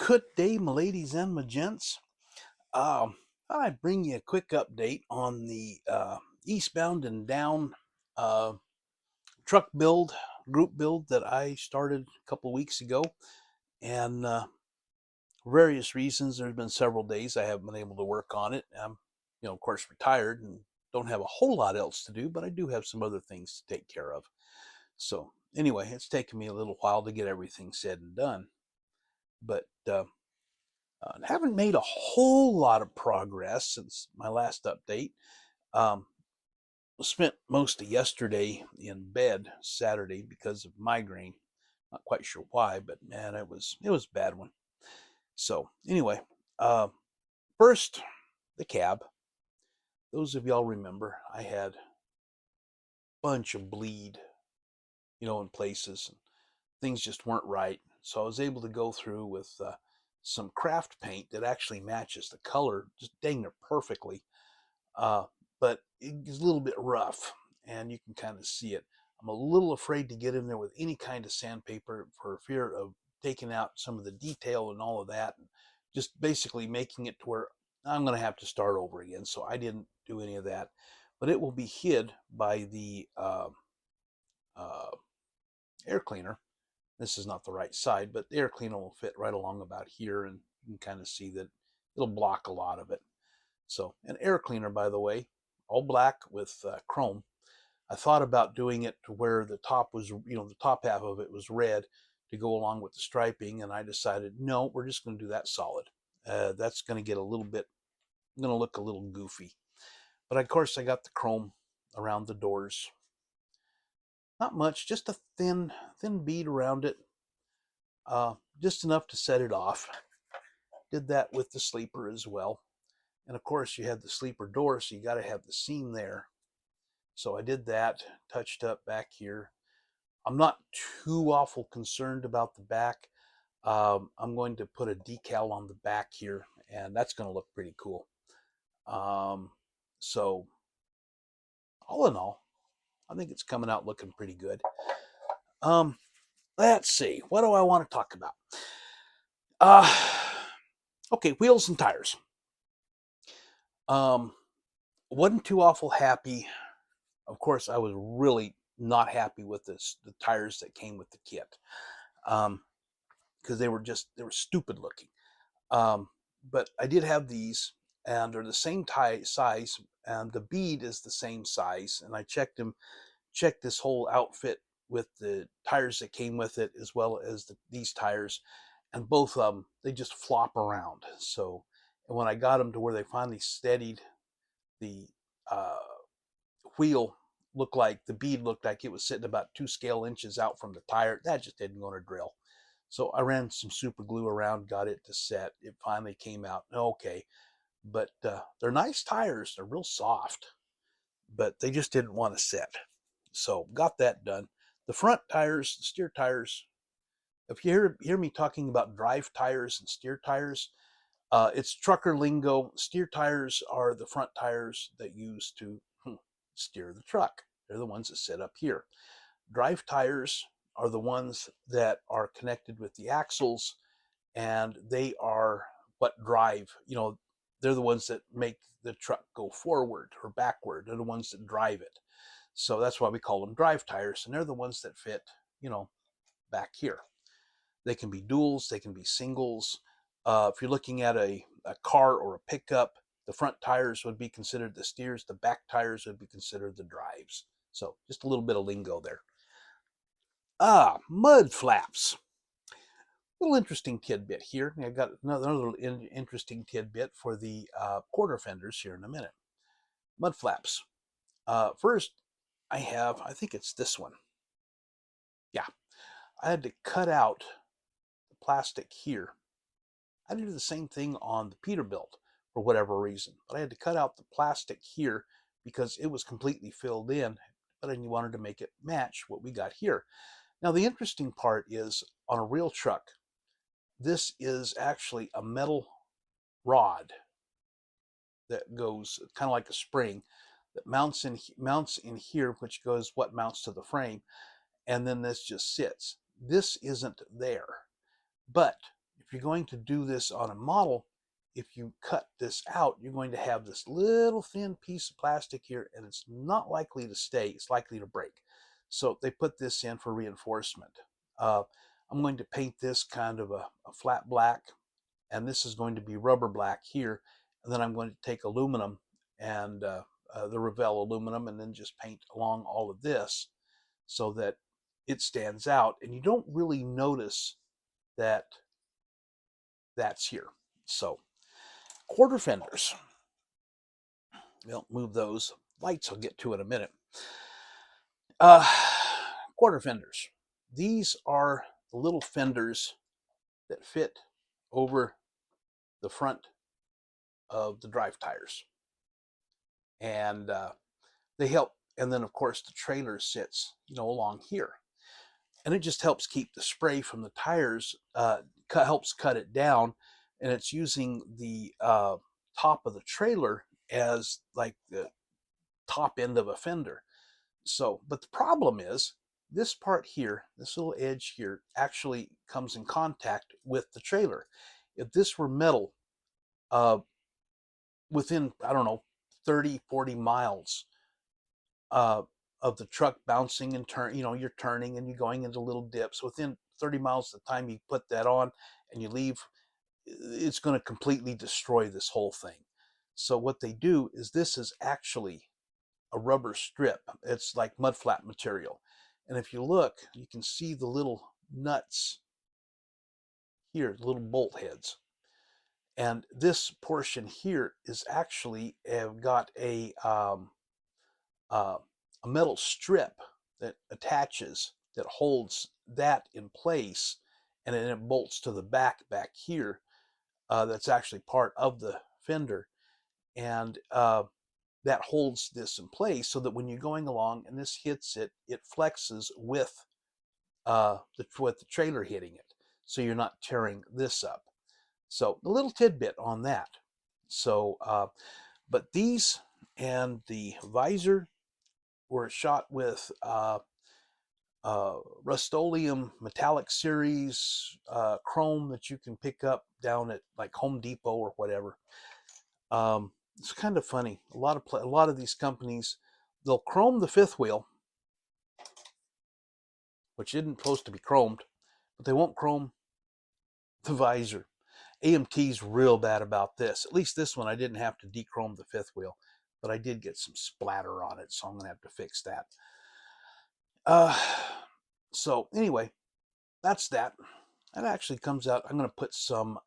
Good day, my ladies and my gents. I bring you a quick update on the Eastbound and Down uh, truck build, group build that I started a couple of weeks ago. And for various reasons, there's been several days I haven't been able to work on it. I'm, of course, retired and don't have a whole lot else to do, but I do have some other things to take care of. So anyway, it's taken me a little while to get everything said and done. But haven't made a whole lot of progress since my last update. Um, Spent most of yesterday in bed Saturday because of migraine. Not quite sure why, but man, it was a bad one. So anyway, uh, first the cab. Those of y'all remember I had a bunch of bleed, in places. And things just weren't right. So I was able to go through with some craft paint that actually matches the color just dang near perfectly. Uh, but it's a little bit rough, and you can kind of see it. I'm a little afraid to get in there with any kind of sandpaper for fear of taking out some of the detail and all of that, and just basically making it to where I'm going to have to start over again. So I didn't do any of that, but it will be hid by the uh, air cleaner. This is not the right side, but the air cleaner will fit right along about here, and you can kind of see that it'll block a lot of it. So an air cleaner, by the way, all black with chrome. I thought about doing it to where the top was, the top half of it was red to go along with the striping, and I decided, no, we're just going to do that solid. That's going to get a little bit, going to look a little goofy. But of course, I got the chrome around the doors. Not much, just a thin bead around it, just enough to set it off. Did that with the sleeper as well. And of course, you have the sleeper door, so you got to have the seam there. So I did that, touched up back here. I'm not too awful concerned about the back. I'm going to put a decal on the back here, and that's going to look pretty cool. So all in all, I think it's coming out looking pretty good. Let's see, what do I want to talk about? Okay, wheels and tires. Wasn't too awful happy. Of course, I was really not happy with the tires that came with the kit, because they were stupid looking. But I did have these, and they're the same size, and the bead is the same size. And I checked this whole outfit with the tires that came with it, as well as these tires, and both of them, they just flop around. So, and when I got them to where they finally steadied, the uh, wheel the bead looked like it was sitting about 2 scale inches out from the tire. That just didn't go to drill. So I ran some super glue around, got it to set. It finally came out okay. But they're nice tires. They're real soft, but they just didn't want to set. So got that done. The front tires, the steer tires, if you hear me talking about drive tires and steer tires, it's trucker lingo. Steer tires are the front tires that use to steer the truck. They're the ones that sit up here. Drive tires are the ones that are connected with the axles, and they are what drive. They're the ones that make the truck go forward or backward. They're the ones that drive it. So that's why we call them drive tires, and they're the ones that fit, back here. They can be duals, they can be singles. If you're looking at a car or a pickup, the front tires would be considered the steers, the back tires would be considered the drives. So just a little bit of lingo there. Mud flaps. Little interesting tidbit here. I got another interesting tidbit for the quarter fenders here in a minute. Mud flaps. First, I think it's this one. Yeah, I had to cut out the plastic here. I did the same thing on the Peterbilt for whatever reason, but I had to cut out the plastic here because it was completely filled in, but I wanted to make it match what we got here. Now, the interesting part is on a real truck, this is actually a metal rod that goes kind of like a spring that mounts in here, which goes what mounts to the frame, and then this just sits. This isn't there. But if you're going to do this on a model, if you cut this out, you're going to have this little thin piece of plastic here, and it's not likely to stay. It's likely to break. So they put this in for reinforcement. I'm going to paint this kind of a flat black, and this is going to be rubber black here. And then I'm going to take aluminum and the Revell aluminum, and then just paint along all of this so that it stands out, and you don't really notice that that's here. So quarter fenders, we'll move those lights, I'll get to in a minute. Quarter fenders, these are the little fenders that fit over the front of the drive tires, and they help. And then of course the trailer sits, along here, and it just helps keep the spray from the tires, helps cut it down, and it's using the top of the trailer as like the top end of a fender. So, but the problem is this part here, this little edge here, actually comes in contact with the trailer. If this were metal, within, I don't know, 30, 40 miles of the truck bouncing and you're turning and you're going into little dips, within 30 miles the time you put that on and you leave, it's going to completely destroy this whole thing. So what they do is, this is actually a rubber strip. It's like mudflap material. And if you look, you can see the little nuts here, the little bolt heads. And this portion here is actually got a metal strip that attaches, that holds that in place, and then it bolts to the back here. That's actually part of the fender, and that holds this in place so that when you're going along and this hits it, it flexes with the trailer hitting it, so you're not tearing this up. So a little tidbit on that. So, but these and the visor were shot with Rust-Oleum metallic series chrome that you can pick up down at like Home Depot or whatever. It's kind of funny. A lot of these companies, they'll chrome the fifth wheel, which isn't supposed to be chromed, but they won't chrome the visor. AMT's real bad about this. At least this one, I didn't have to dechrome the fifth wheel, but I did get some splatter on it, so I'm going to have to fix that. So anyway, that's that. That actually comes out. I'm going to put some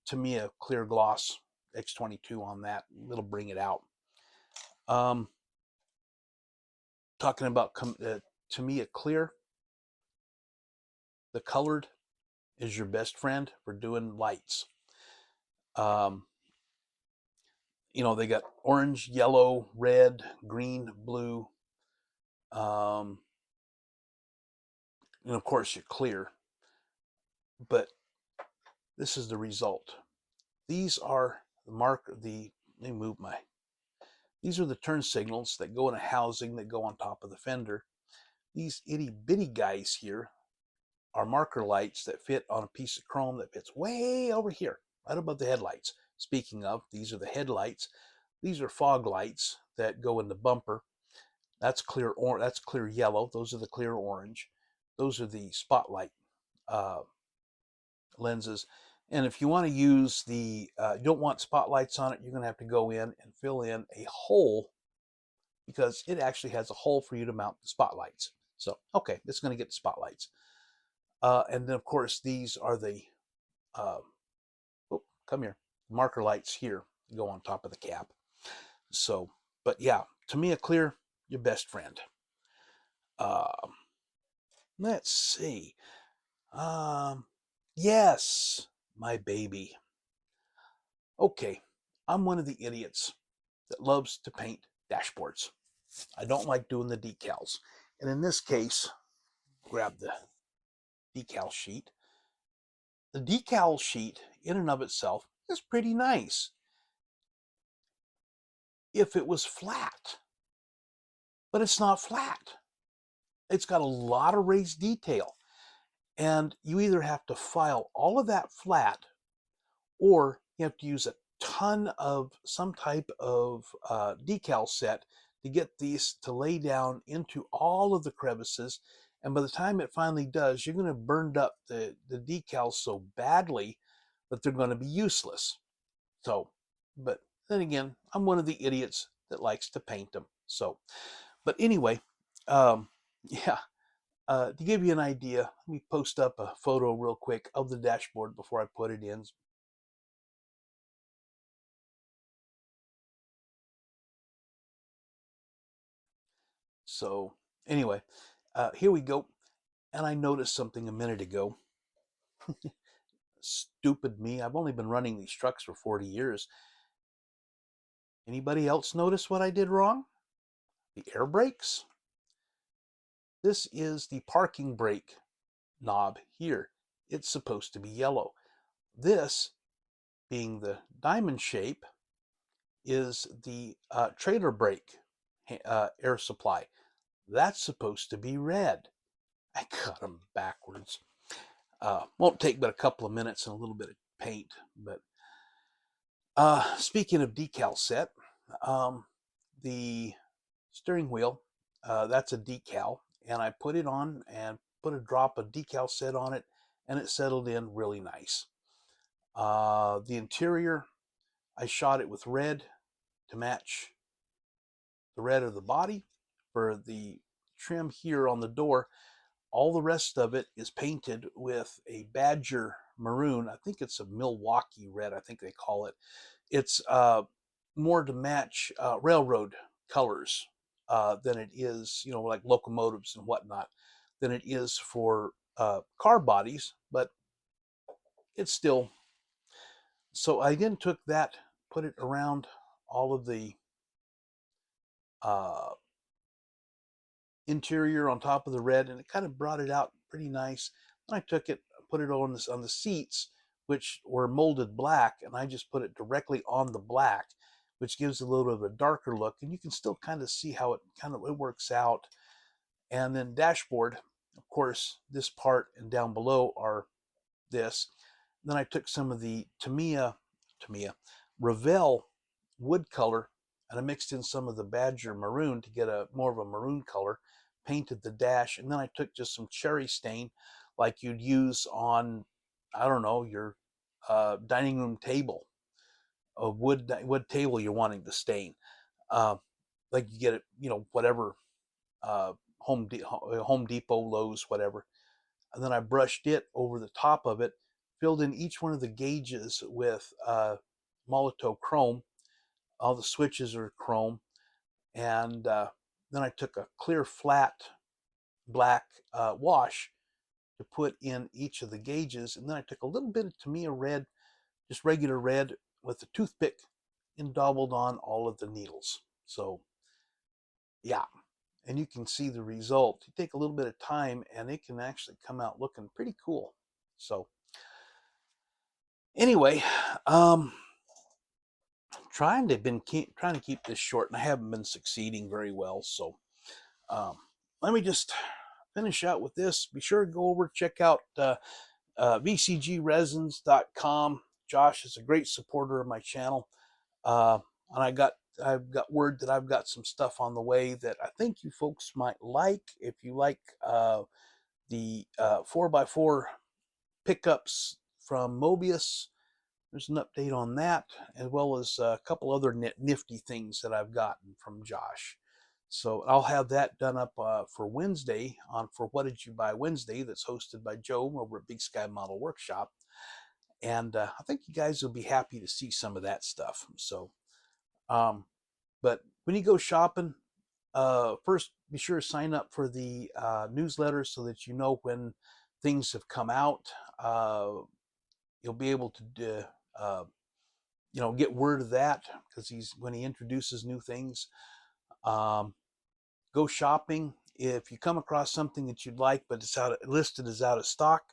Tamiya clear gloss X22 on that. It'll bring it out. Talking about Tamiya clear, the colored is your best friend for doing lights. They got orange, yellow, red, green, blue, and of course your clear. But this is the result. These are these are the turn signals that go in a housing that go on top of the fender. These itty bitty guys here are marker lights that fit on a piece of chrome that fits way over here, right above the headlights. Speaking of, these are the headlights. These are fog lights that go in the bumper. That's clear yellow. Those are the clear orange. Those are the spotlight lenses. And if you want to use you don't want spotlights on it, you're going to have to go in and fill in a hole, because it actually has a hole for you to mount the spotlights. So, okay, it's going to get the spotlights. And then, of course, these are the, come here, marker lights here go on top of the cap. So, but yeah, Tamiya Clear, your best friend. Let's see. Yes, my baby. Okay, I'm one of the idiots that loves to paint dashboards. I don't like doing the decals. And in this case, grab the decal sheet. The decal sheet in and of itself is pretty nice if it was flat, but it's not flat. It's got a lot of raised detail. And you either have to file all of that flat, or you have to use a ton of some type of decal set to get these to lay down into all of the crevices. And by the time it finally does, you're going to burn up the decals so badly that they're going to be useless. So, but then again, I'm one of the idiots that likes to paint them. So, but anyway, um, yeah, to give you an idea, let me post up a photo real quick of the dashboard before I put it in. So anyway, here we go. And I noticed something a minute ago. Stupid me. I've only been running these trucks for 40 years. Anybody else notice what I did wrong? The air brakes. This is the parking brake knob here. It's supposed to be yellow. This, being the diamond shape, is the trailer brake air supply. That's supposed to be red. I got them backwards. Won't take but a couple of minutes and a little bit of paint. But speaking of decal set, the steering wheel, that's a decal, and I put it on and put a drop of decal set on it, and it settled in really nice. The interior, I shot it with red to match the red of the body. For the trim here on the door, all the rest of it is painted with a Badger maroon. I think it's a Milwaukee red, I think they call it. It's more to match railroad colors than it is, like locomotives and whatnot, than it is for car bodies, but it's still. So I then took that, put it around all of the uh, interior on top of the red, and it kind of brought it out pretty nice. Then I took it, put it on the seats, which were molded black, and I just put it directly on the black, which gives a little bit of a darker look, and you can still kind of see how it works out. And then dashboard, of course, this part and down below are this. Then I took some of the Tamiya Revell wood color, and I mixed in some of the Badger maroon to get a more of a maroon color, painted the dash, and then I took just some cherry stain like you'd use on, I don't know, your dining room table, a wood table you're wanting to stain. Uh, like you get it, whatever, uh, Home Depot, Lowe's, whatever. And then I brushed it over the top of it, filled in each one of the gauges with Molotow chrome. All the switches are chrome. And then I took a clear flat black wash to put in each of the gauges. And then I took a little bit of Tamiya red, just regular red, with a toothpick and dabbled on all of the needles. So, yeah. And you can see the result. You take a little bit of time and it can actually come out looking pretty cool. So, anyway, trying to keep this short, and I haven't been succeeding very well. So let me just finish out with this. Be sure to go over, check out vcgresins.com. Josh is a great supporter of my channel, and I've got word that I've got some stuff on the way that I think you folks might like. If you like the 4x4 pickups from Mobius, there's an update on that, as well as a couple other nifty things that I've gotten from Josh. So I'll have that done up for Wednesday on For What Did You Buy Wednesday, that's hosted by Joe over at Big Sky Model Workshop. And I think you guys will be happy to see some of that stuff. So, but when you go shopping, first be sure to sign up for the newsletter so that you know when things have come out. You'll be able to get word of that, because when he introduces new things. Go shopping. If you come across something that you'd like but it's listed as out of stock,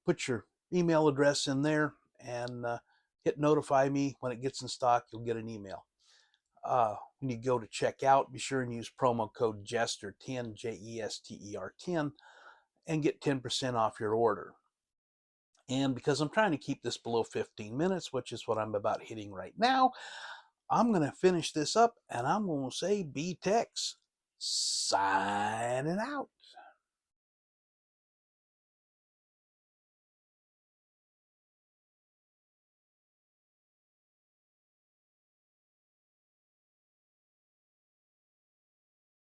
put your email address in there and hit notify me. When it gets in stock, you'll get an email. When you go to check out, be sure and use promo code Jester10, Jester10, and get 10% off your order. And because I'm trying to keep this below 15 minutes, which is what I'm about hitting right now, I'm going to finish this up and I'm going to say B-Tex signing out.